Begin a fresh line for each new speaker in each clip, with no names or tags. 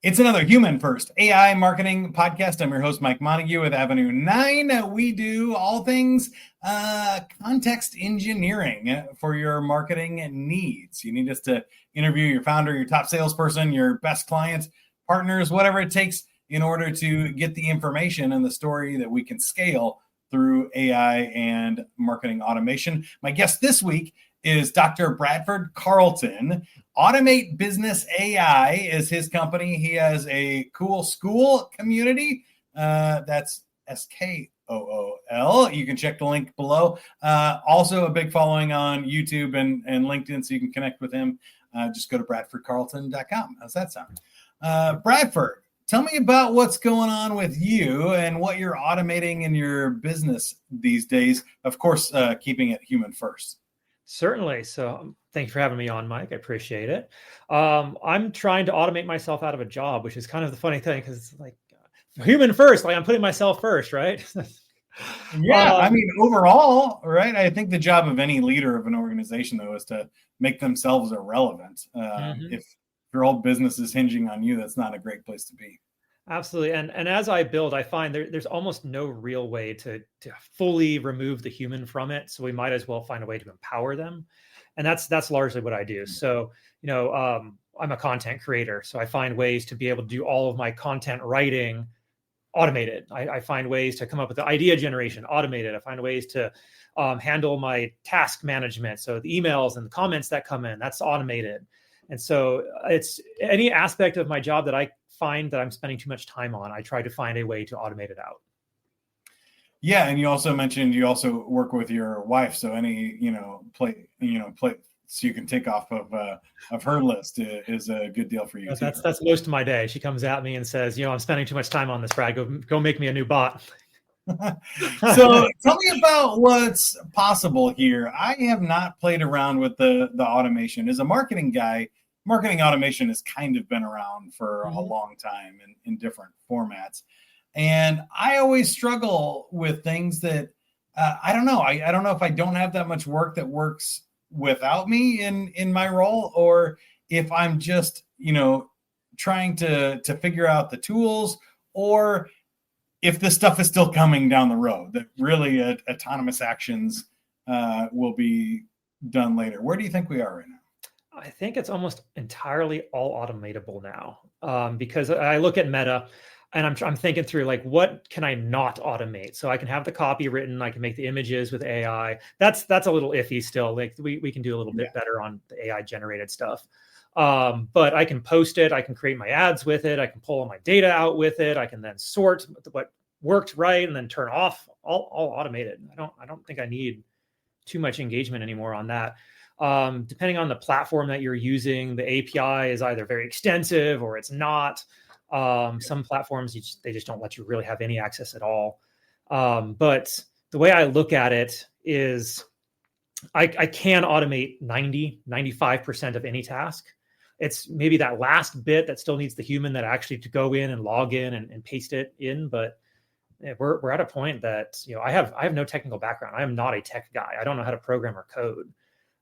It's another Human First AI marketing podcast. I'm your host, Mike Montague with Avenue 9. We do all things context engineering for your marketing needs. You need us to interview your founder, your top salesperson, your best clients, partners, whatever it takes in order to get the information and the story that we can scale through AI and marketing automation. My guest this week is Dr. Bradford Carlton. Automate Business AI is his company. He has a cool school community. That's SKOOL. You can check the link below. Also a big following on YouTube and LinkedIn, so you can connect with him. Just go to bradfordcarlton.com. How's that sound? Bradford, tell me about what's going on with you and what you're automating in your business these days. Of course, keeping it human first.
Certainly. So thank you for having me on, Mike. I appreciate it. I'm trying to automate myself out of a job, which is kind of the funny thing because it's like human first, like I'm putting myself first, right?
Yeah. I mean, overall, right. I think the job of any leader of an organization, though, is to make themselves irrelevant. If your whole business is hinging on you, that's not a great place to be.
Absolutely. And as I build, I find there's almost no real way to fully remove the human from it. So we might as well find a way to empower them. And that's largely what I do. So, I'm a content creator. So I find ways to be able to do all of my content writing automated. I find ways to come up with the idea generation automated. I find ways to handle my task management. So the emails and the comments that come in, that's automated. And so it's any aspect of my job that I find that I'm spending too much time on, I try to find a way to automate it out.
Yeah, and you also mentioned you also work with your wife, so any play so you can take off of her list is a good deal for you.
That's most of my day. She comes at me and says, I'm spending too much time on this, Brad. Go make me a new bot.
So tell me about what's possible here. I have not played around with the automation. As a marketing guy, marketing automation has kind of been around for a long time in different formats. And I always struggle with things that I don't know. I don't know if I don't have that much work that works without me in my role, or if I'm just, trying to figure out the tools, or if this stuff is still coming down the road, that really autonomous actions will be done later. Where do you think we are right now?
I think it's almost entirely all automatable now, because I look at Meta and I'm thinking through like, what can I not automate? So I can have the copy written, I can make the images with AI. That's a little iffy still. Like we can do a little bit better on the AI generated stuff. But I can post it. I can create my ads with it. I can pull all my data out with it. I can then sort what worked right and then turn off, all automated. I don't think I need too much engagement anymore on that. Depending on the platform that you're using, the API is either very extensive or it's not. Some platforms, they just don't let you really have any access at all. But the way I look at it is I can automate 95% of any task. It's maybe that last bit that still needs the human that actually to go in and log in and paste it in. But we're at a point that, I have no technical background. I am not a tech guy. I don't know how to program or code.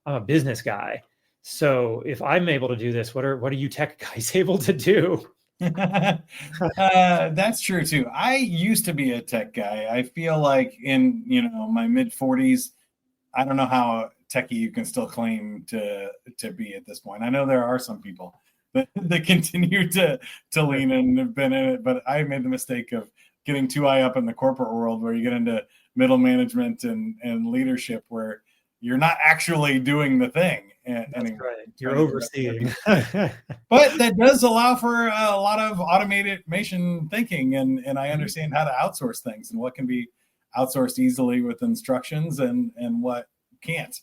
I'm a business guy. So if I'm able to do this, what are you tech guys able to do?
That's true too. I used to be a tech guy. I feel like in my mid 40s, I don't know how techie you can still claim to be at this point. I know there are some people that continue to lean in and have been in it, but I made the mistake of getting too high up in the corporate world where you get into middle management and leadership where you're not actually doing the thing.
That's right. You're overseeing.
But that does allow for a lot of automation thinking, and I understand how to outsource things and what can be outsourced easily with instructions and what can't,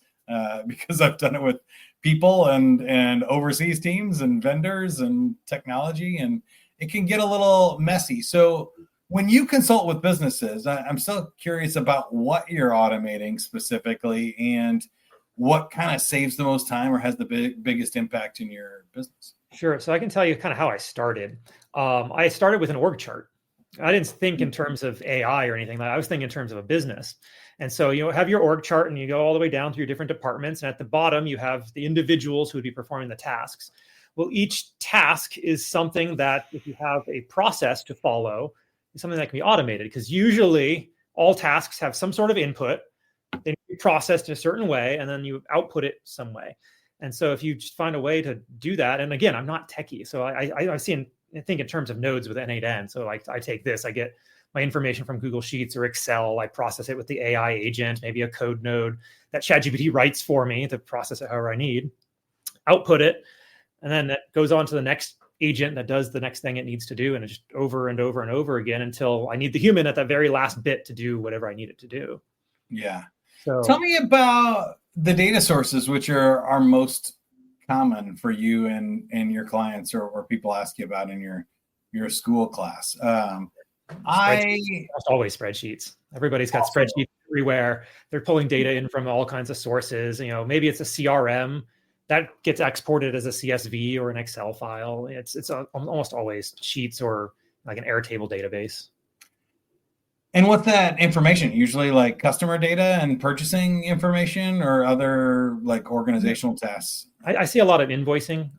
because I've done it with people and overseas teams and vendors and technology, and it can get a little messy. So when you consult with businesses, I'm still curious about what you're automating specifically and what kind of saves the most time or has the biggest impact in your business.
Sure. So I can tell you kind of how I started. I started with an org chart. I didn't think in terms of AI or anything. I was thinking in terms of a business. And so you have your org chart and you go all the way down through your different departments. And at the bottom, you have the individuals who would be performing the tasks. Well, each task is something that if you have a process to follow, is something that can be automated, because usually all tasks have some sort of input. They need to be processed in a certain way, and then you output it some way. And so if you just find a way to do that, and again, I'm not techie, so I think in terms of nodes with N8N. So like I take this, I get my information from Google Sheets or Excel, I process it with the AI agent, maybe a code node that ChatGPT writes for me to process it however I need, output it, and then that goes on to the next agent that does the next thing it needs to do, and it's just over and over and over again until I need the human at that very last bit to do whatever I need it to do.
Yeah.
So
tell me about the data sources, which are most common for you and your clients, or people ask you about in your school class.
Always spreadsheets. Everybody's got spreadsheets everywhere. They're pulling data in from all kinds of sources. Maybe it's a CRM that gets exported as a CSV or an Excel file. It's almost always sheets or like an Airtable database.
And what's that information? Usually like customer data and purchasing information, or other like organizational tasks?
I see a lot of invoicing.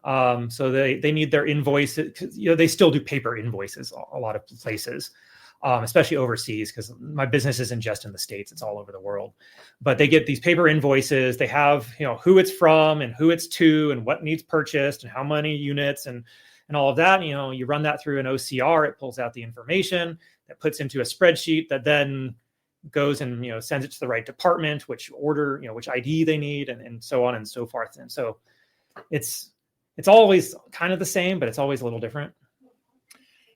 So they need their invoices. They still do paper invoices a lot of places, especially overseas, because my business isn't just in the States, it's all over the world. But they get these paper invoices. They have who it's from and who it's to and what needs purchased and how many units and all of that. You run that through an OCR, it pulls out the information that puts into a spreadsheet that then goes and sends it to the right department, which order, which ID they need, and so on and so forth. And so it's always kind of the same, but it's always a little different.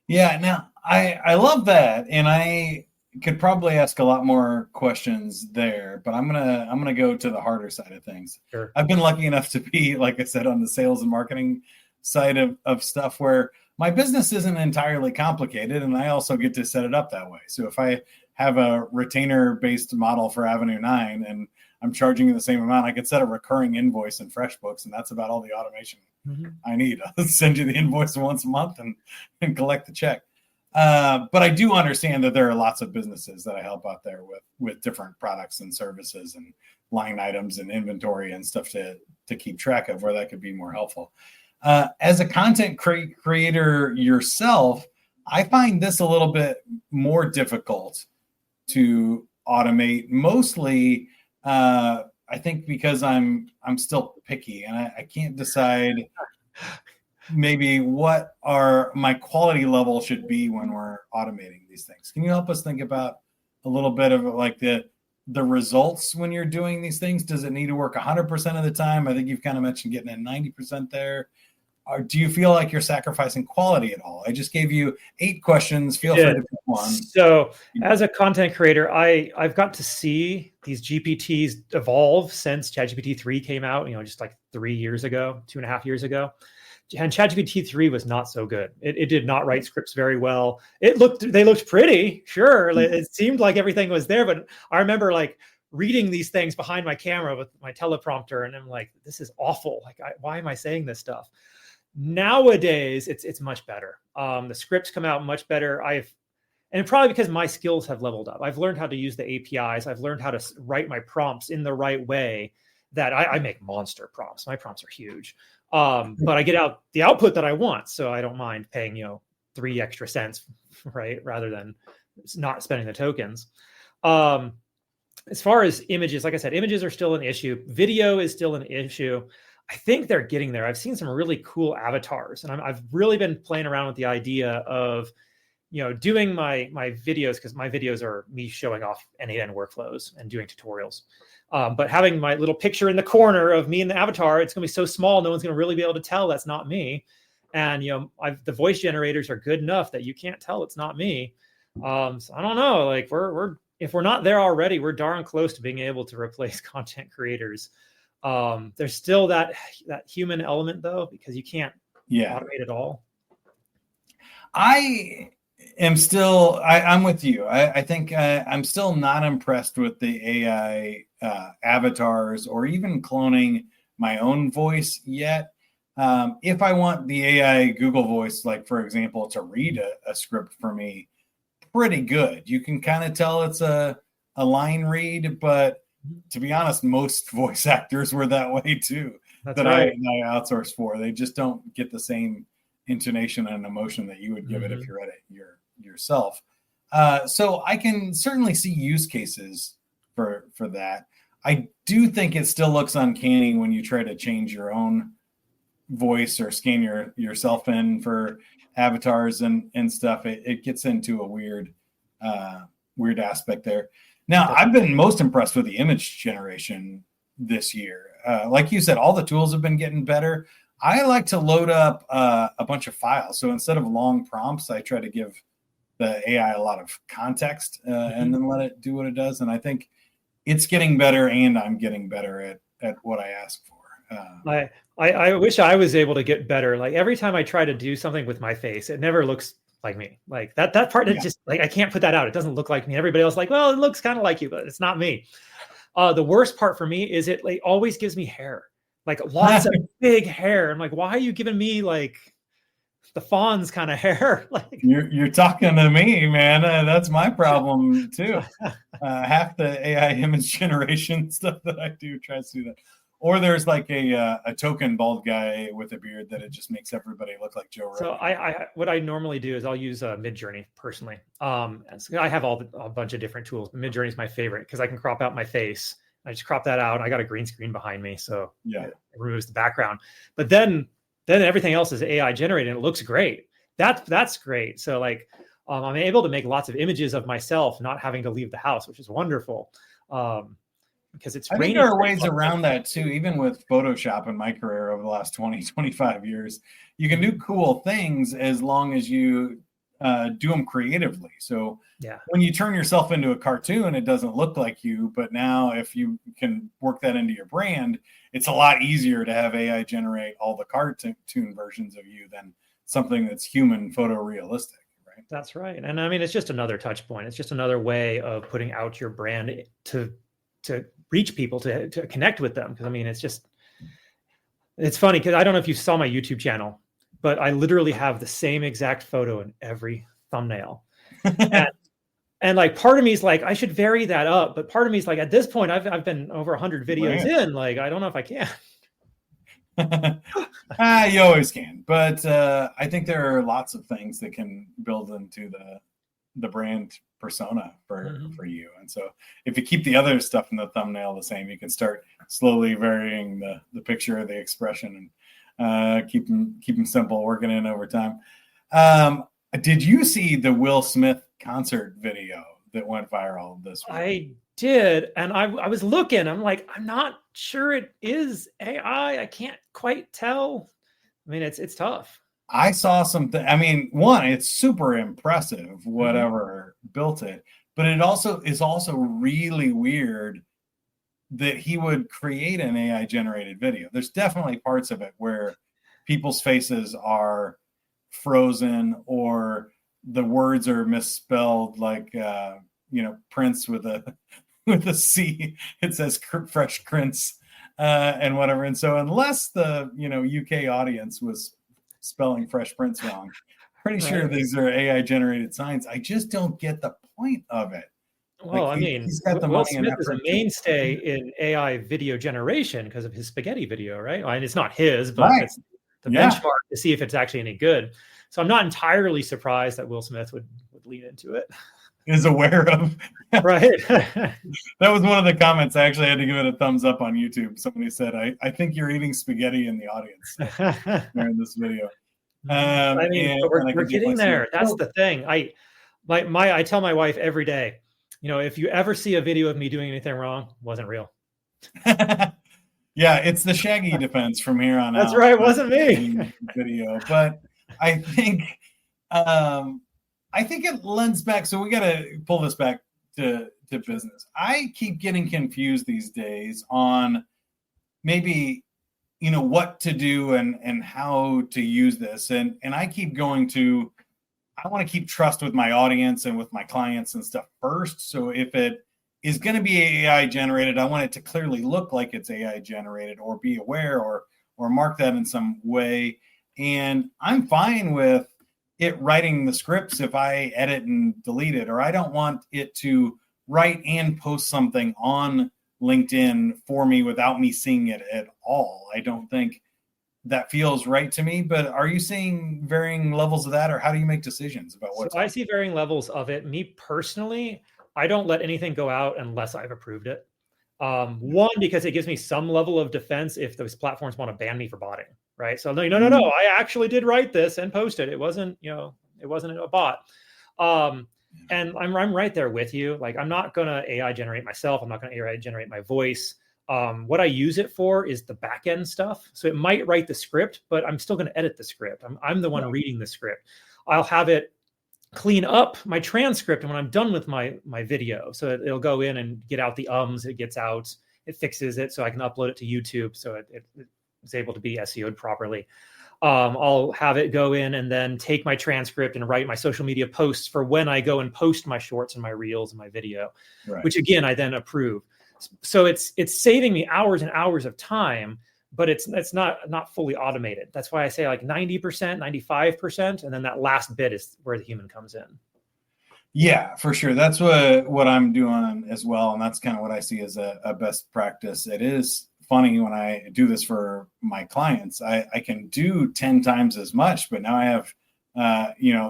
Yeah. Now I love that, and I could probably ask a lot more questions there, but I'm gonna go to the harder side of things.
Sure.
I've been lucky enough to be, like I said, on the sales and marketing side of stuff where my business isn't entirely complicated, and I also get to set it up that way. So if I have a retainer-based model for Avenue 9 and I'm charging you the same amount, I could set a recurring invoice in FreshBooks, and that's about all the automation I need. I'll send you the invoice once a month and collect the check. But I do understand that there are lots of businesses that I help out there with different products and services and line items and inventory and stuff to keep track of, where that could be more helpful. As a content creator yourself, I find this a little bit more difficult to automate, mostly I think because I'm still picky, and I can't decide maybe what my quality level should be when we're automating these things. Can you help us think about a little bit of like the results when you're doing these things? Does it need to work 100% of the time? I think you've kind of mentioned getting at 90% there. Or do you feel like you're sacrificing quality at all? I just gave you 8 questions. Feel free to pick one.
So as a content creator, I've got to see these GPTs evolve since ChatGPT 3 came out, just like 3 years ago, 2.5 years ago. And ChatGPT 3 was not so good. It did not write scripts very well. They looked pretty, sure. It seemed like everything was there, but I remember like reading these things behind my camera with my teleprompter, and I'm like, this is awful. Like, why am I saying this stuff? Nowadays, it's much better. The scripts come out much better. And probably because my skills have leveled up. I've learned how to use the APIs. I've learned how to write my prompts in the right way, that I make monster prompts. My prompts are huge. But I get out the output that I want. So I don't mind paying, 3 extra cents, right? Rather than not spending the tokens. As far as images, like I said, images are still an issue. Video is still an issue. I think they're getting there. I've seen some really cool avatars, and I've really been playing around with the idea of, doing my videos, because my videos are me showing off N8N workflows and doing tutorials. But having my little picture in the corner of me and the avatar, it's going to be so small, no one's going to really be able to tell that's not me. And, the voice generators are good enough that you can't tell it's not me. So I don't know, like if we're not there already, we're darn close to being able to replace content creators. There's still that human element though, because you can't automate it all.
I am still, I'm with you. I think I'm still not impressed with the AI avatars or even cloning my own voice yet. If I want the AI Google voice, like for example, to read a script for me, pretty good. You can kind of tell it's a a line read, but to be honest, most voice actors were that way too.
That's
that
right.
I outsourced for. They just don't get the same intonation and emotion that you would give it if you read it yourself. So I can certainly see use cases for that. I do think it still looks uncanny when you try to change your own voice or scan yourself in for avatars and stuff. It gets into a weird aspect there. Now, I've been most impressed with the image generation this year. Like you said, all the tools have been getting better. I like to load up a bunch of files. So instead of long prompts, I try to give the AI a lot of context and then let it do what it does. And I think it's getting better, and I'm getting better at what I ask for.
I wish I was able to get better. Like every time I try to do something with my face, it never looks like me. Like that part, it just like I can't put that out. It doesn't look like me. Everybody else like, well, it looks kind of like you, but it's not me. The worst part for me is it like always gives me hair, like lots of big hair. I'm like, why are you giving me like the Fawn's kind of hair? Like
you're talking to me, man. That's my problem too. Half the AI image generation stuff that I do tries to do that. Or there's like a token bald guy with a beard that it just makes everybody look like Joe Rogan.
So I what I normally do is I'll use Midjourney personally. So I have a bunch of different tools. Midjourney is my favorite because I can crop out my face. I just crop that out. I got a green screen behind me, so it removes the background. But then everything else is AI generated and it looks great. That's great. So like I'm able to make lots of images of myself not having to leave the house, which is wonderful. Because it's
I think there are ways around that too, even with Photoshop in my career over the last 20, 25 years. You can do cool things as long as you do them creatively. So when you turn yourself into a cartoon, it doesn't look like you. But now if you can work that into your brand, it's a lot easier to have AI generate all the cartoon versions of you than something that's human photorealistic. Right?
That's right. And I mean, it's just another touch point. It's just another way of putting out your brand to reach people, to connect with them. Because I mean, it's funny because I don't know if you saw my YouTube channel, but I literally have the same exact photo in every thumbnail. and like part of me is like, I should vary that up. But part of me is like, at this point, I've been over 100 videos in. Like, I don't know if I can.
You always can. But I think there are lots of things that can build into the brand persona for you. And so if you keep the other stuff in the thumbnail the same, you can start slowly varying the picture or the expression and keep them simple, working in over time. Did you see the Will Smith concert video that went viral this week?
I did. And I was looking, I'm like, I'm not sure it is AI. I can't quite tell. I mean, it's tough.
I saw something. I mean, one, it's super impressive, whatever built it, but it also is also really weird that he would create an AI generated video. There's definitely parts of it where people's faces are frozen or the words are misspelled, like Prince with a C. It says Fresh Prince and whatever. And so unless the UK audience was spelling Fresh Prince wrong, pretty sure these are AI generated signs. I just don't get the point of it.
Well, like he's got the Will Smith is a mainstay in AI video generation because of his spaghetti video, right? And it's not his, but it's the benchmark to see if it's actually any good. So I'm not entirely surprised that Will Smith would lean into it.
Is aware of.
Right.
That was one of the comments. I actually had to give it a thumbs up on YouTube. Somebody said, I think you're eating spaghetti in the audience during this video.
I mean, we're getting there. That's the thing. I tell my wife every day, if you ever see a video of me doing anything wrong, it wasn't real.
Yeah, it's the Shaggy defense from here on out.
That's right. It wasn't me.
Video. But I think it lends back. So we got to pull this back to business. I keep getting confused these days on maybe, what to do and how to use this. And I keep going to, I want to keep trust with my audience and with my clients and stuff first. So if it is going to be AI generated, I want it to clearly look like it's AI generated or be aware or mark that in some way. And I'm fine with it writing the scripts if I edit and delete it, or I don't want it to write and post something on LinkedIn for me without me seeing it at all. I don't think that feels right to me, but are you seeing varying levels of that, or how do you make decisions about what's?
So I see varying levels of it. Me personally, I don't let anything go out unless I've approved it. One, because it gives me some level of defense if those platforms want to ban me for botting, right? So no, I actually did write this and post it. It wasn't, it wasn't a bot. And I'm right there with you. Like, I'm not going to AI generate myself. I'm not going to AI generate my voice. What I use it for is the back end stuff. So it might write the script, but I'm still going to edit the script. I'm the one reading the script. I'll have it clean up my transcript when I'm done with my video. So it'll go in and get out the ums, it gets out, it fixes it so I can upload it to YouTube so it is able to be SEO'd properly. I'll have it go in and then take my transcript and write my social media posts for when I go and post my shorts and my reels and my video, which again, I then approve. So it's saving me hours and hours of time, but it's not fully automated. That's why I say like 90%, 95%. And then that last bit is where the human comes in.
Yeah, for sure. That's what I'm doing as well. And that's kind of what I see as a best practice. It is funny when I do this for my clients, I can do 10 times as much, but now I have,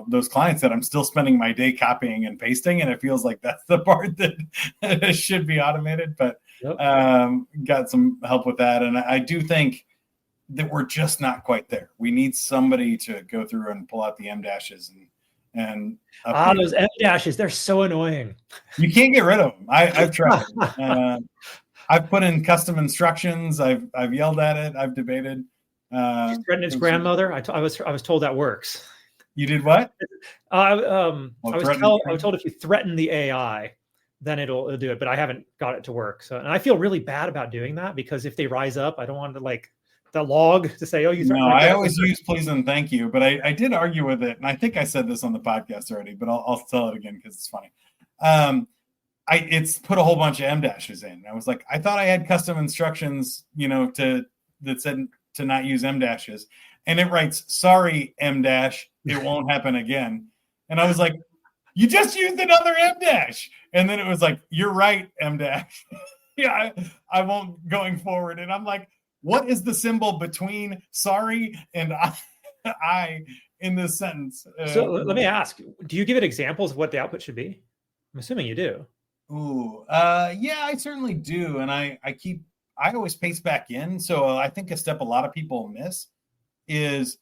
those clients that I'm still spending my day copying and pasting. And it feels like that's the part that should be automated, but got some help with that. And I do think that we're just not quite there. We need somebody to go through and pull out the M dashes and
those M dashes, they're so annoying.
You can't get rid of them. I've tried. I've put in custom instructions. I've yelled at it. I've debated.
Threatened its grandmother. I was told that works.
You did what?
I was told if you threaten the AI, then it'll do it. But I haven't got it to work. So, and I feel really bad about doing that because if they rise up, I don't want to the log to say, "Oh, you." No,
I always use please and thank you. But I did argue with it, and I think I said this on the podcast already. But I'll tell it again because it's funny. It's put a whole bunch of M dashes in. I was like, I thought I had custom instructions, that said to not use M dashes, and it writes, "Sorry, M dash, it won't happen again." And I was like, "You just used another M dash," and then it was like, "You're right, M dash." Yeah, I won't going forward. And I'm like, what is the symbol between sorry and I in this sentence?
So let me ask: do you give it examples of what the output should be? I'm assuming you do.
Yeah, I certainly do. And I always paste back in. So I think a step a lot of people miss is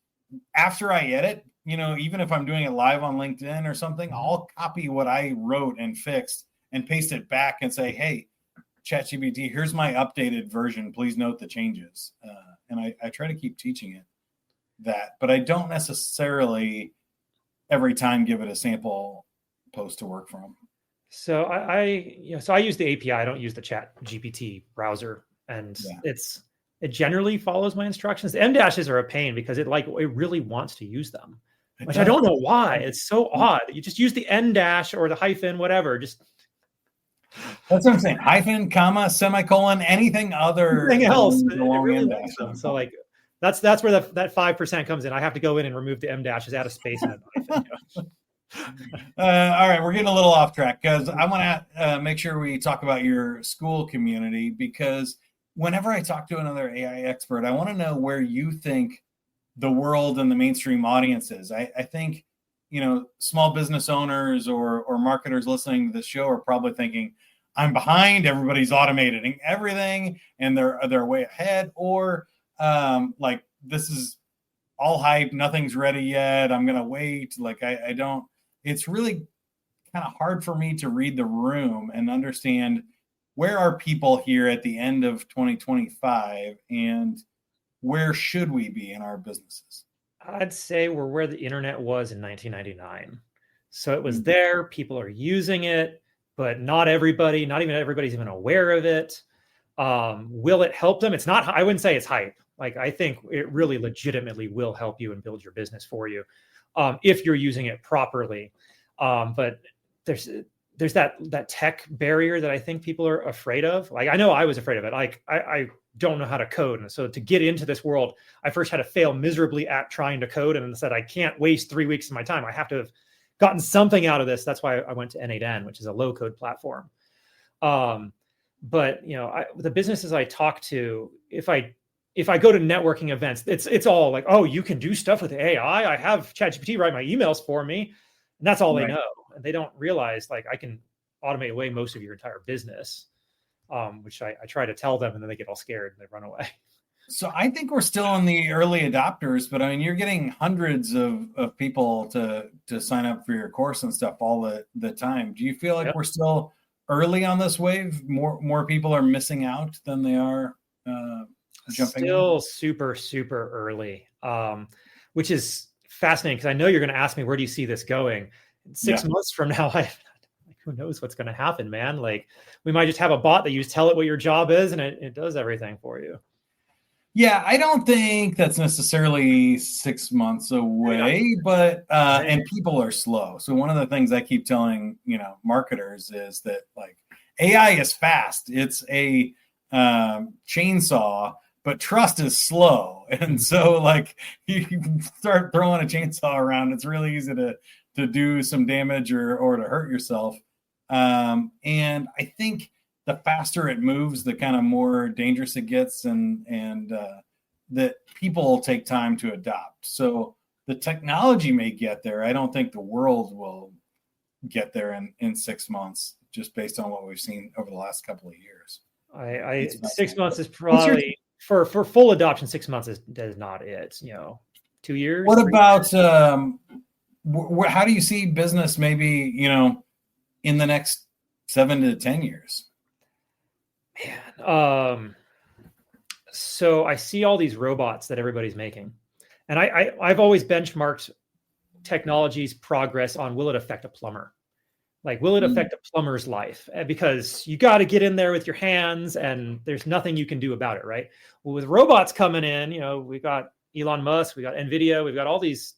after I edit, even if I'm doing it live on LinkedIn or something, I'll copy what I wrote and fixed and paste it back and say, "Hey, ChatGPT, here's my updated version. Please note the changes." And I try to keep teaching it that, but I don't necessarily every time give it a sample post to work from.
So I use the API. I don't use the Chat GPT browser, and it generally follows my instructions. The M dashes are a pain because it really wants to use them, which I don't know why. It's so odd. You just use the N dash or the hyphen, whatever. Just
that's what I'm saying. Hyphen, comma, semicolon, anything
else. It really likes them. So that's where that 5% comes in. I have to go in and remove the M dashes, add a space and a hyphen.
All right, we're getting a little off track because I want to make sure we talk about your school community, because whenever I talk to another AI expert, I want to know where you think the world and the mainstream audience is. I think, small business owners or marketers listening to the show are probably thinking, I'm behind, everybody's automating everything and they're way ahead, or this is all hype, nothing's ready yet, I'm going to wait. I don't. It's really kind of hard for me to read the room and understand where are people here at the end of 2025 and where should we be in our businesses?
I'd say we're where the internet was in 1999. So it was there, people are using it, but not even everybody's even aware of it. Will it help them? It's not, I wouldn't say it's hype. I think it really legitimately will help you and build your business for you. If you're using it properly. But there's that tech barrier that I think people are afraid of. I know I was afraid of it. I don't know how to code. And so to get into this world, I first had to fail miserably at trying to code and said, I can't waste 3 weeks of my time. I have to have gotten something out of this. That's why I went to N8N, which is a low code platform. But the businesses I talk to, if I go to networking events, it's all like, oh, you can do stuff with AI. I have ChatGPT write my emails for me, and that's all they know. And they don't realize like I can automate away most of your entire business, which I try to tell them, and then they get all scared and they run away.
So I think we're still in the early adopters, but I mean, you're getting hundreds of people to sign up for your course and stuff all the time. Do you feel like we're still early on this wave? More people are missing out than they are jumping
still
in?
super, super early, which is fascinating because I know you're going to ask me, where do you see this going? 6 months from now, who knows what's going to happen, man? Like we might just have a bot that you just tell it what your job is and it does everything for you.
Yeah, I don't think that's necessarily 6 months away, but and people are slow. So one of the things I keep telling marketers is that like AI is fast. It's a chainsaw, but trust is slow. And so like you start throwing a chainsaw around, it's really easy to do some damage or to hurt yourself. And I think the faster it moves, the kind of more dangerous it gets, and that people take time to adopt. So the technology may get there. I don't think the world will get there in 6 months, just based on what we've seen over the last couple of years.
6 months is probably for full adoption. 6 months is not it. 2 years.
What about how do you see business maybe in the next 7 to 10 years?
Man, so I see all these robots that everybody's making, and I've always benchmarked technology's progress on, will it affect a plumber? Like, will it affect a plumber's life? Because you got to get in there with your hands, and there's nothing you can do about it, right? Well, with robots coming in, we've got Elon Musk, we got NVIDIA, we've got all these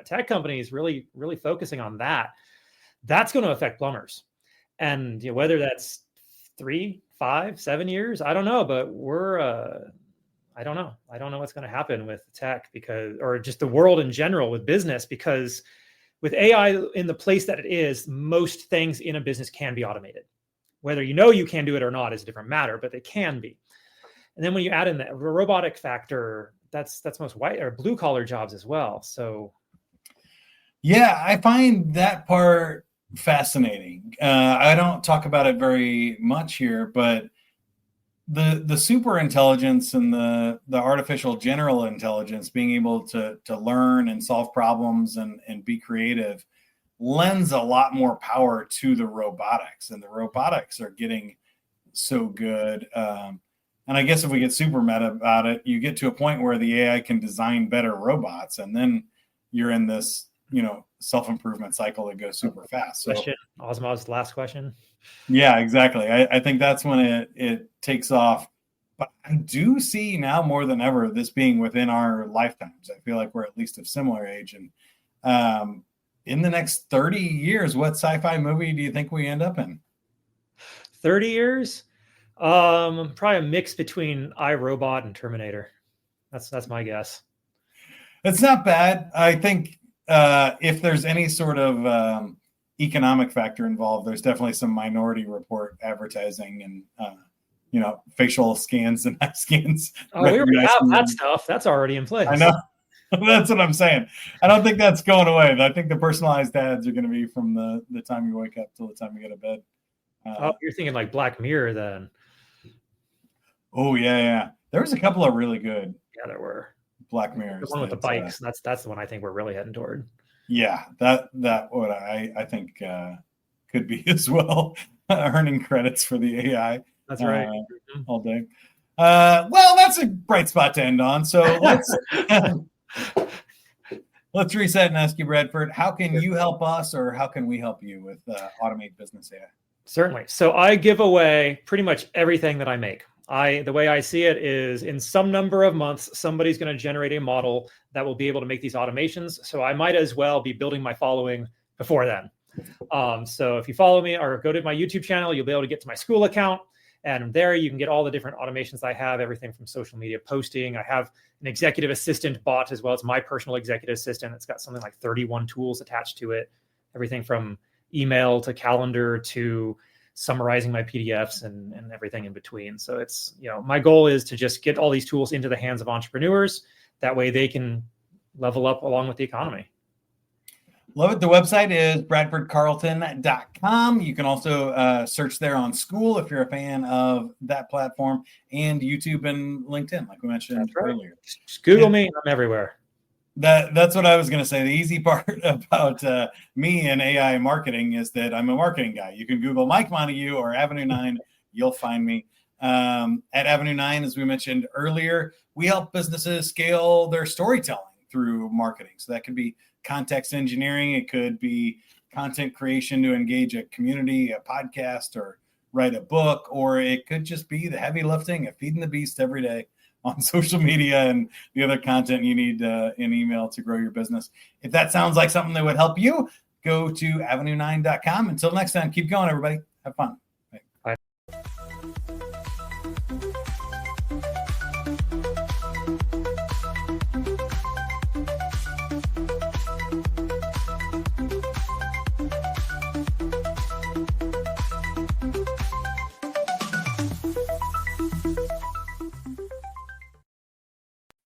tech companies really, really focusing on that. That's going to affect plumbers, and whether that's 3, 5, 7 years, I don't know, but I don't know what's going to happen with tech or just the world in general with business, because with AI in the place that it is, most things in a business can be automated. Whether you can do it or not is a different matter, but they can be. And then when you add in the robotic factor, that's most white or blue collar jobs as well. So
yeah, I find that part fascinating. I don't talk about it very much here, but the super intelligence and the artificial general intelligence being able to learn and solve problems and be creative lends a lot more power to the robotics, and the robotics are getting so good. And I guess if we get super meta about it, you get to a point where the AI can design better robots, and then you're in this self-improvement cycle that goes super fast. So,
Osmos, last question.
Yeah, exactly. I think that's when it takes off. But I do see now more than ever this being within our lifetimes. I feel like we're at least of similar age. And in the next 30 years, what sci-fi movie do you think we end up in?
30 years? Probably a mix between iRobot and Terminator. That's my guess.
It's not bad. I think if there's any sort of economic factor involved, there's definitely some Minority Report advertising and facial scans and eye scans.
Oh, we already have that stuff. That's already in place.
I know. That's what I'm saying. I don't think that's going away. I think the personalized ads are going to be from the time you wake up till the time you go to bed.
You're thinking like Black Mirror then.
Oh yeah. There was a couple of really good.
Yeah, there were.
Black Mirrors.
The one with the bikes. That's the one I think we're really heading toward.
Yeah, that what I think could be as well, earning credits for the AI.
That's right.
All day. Well, that's a bright spot to end on. So let's reset and ask you, Bradford, how can you help us, or how can we help you with Automate Business AI?
Certainly. So I give away pretty much everything that I make. The way I see it is, in some number of months, somebody's going to generate a model that will be able to make these automations. So I might as well be building my following before then. So if you follow me or go to my YouTube channel, you'll be able to get to my school account. And there you can get all the different automations I have, everything from social media posting. I have an executive assistant bot as well. It's my personal executive assistant. It's got something like 31 tools attached to it. Everything from email to calendar to summarizing my PDFs and everything in between. So it's, my goal is to just get all these tools into the hands of entrepreneurs. That way they can level up along with the economy.
Love it. The website is bradfordcarlton.com. You can also search there on School if you're a fan of that platform, and YouTube and LinkedIn, like we mentioned earlier.
Just Google me. I'm everywhere.
That's what I was going to say. The easy part about me and AI marketing is that I'm a marketing guy. You can Google Mike Montague or Avenue 9. You'll find me. At Avenue 9, as we mentioned earlier, we help businesses scale their storytelling through marketing. So that could be context engineering. It could be content creation to engage a community, a podcast, or write a book, or it could just be the heavy lifting of feeding the beast every day on social media and the other content you need in email to grow your business. If that sounds like something that would help you, go to avenue9.com. Until next time, keep going, everybody. Have fun. Bye.